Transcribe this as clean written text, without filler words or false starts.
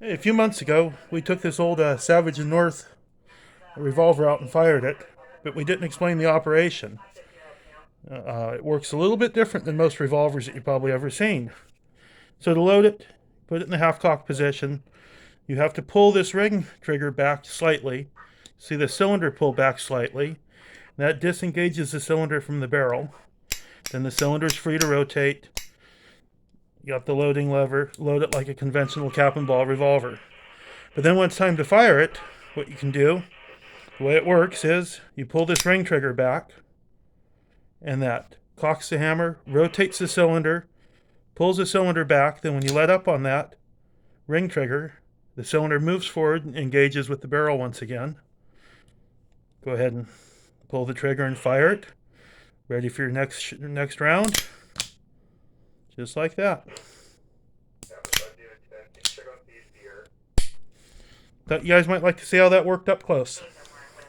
A few months ago, we took this old Savage and North revolver out and fired it, but we didn't explain the operation. It works a little bit different than most revolvers that you've probably ever seen. So to load it, put it in the half-cock position. You have to pull this ring trigger back slightly. See the cylinder pull back slightly. That disengages the cylinder from the barrel. Then the cylinder is free to rotate. You got the loading lever. Load it like a conventional cap and ball revolver. But then when it's time to fire it, what you can do, the way it works is you pull this ring trigger back, and that cocks the hammer, rotates the cylinder, pulls the cylinder back. Then when you let up on that ring trigger, the cylinder moves forward and engages with the barrel once again. Go ahead and pull the trigger and fire it. Ready for your next round. Just like that. Thought you guys might like to see how that worked up close.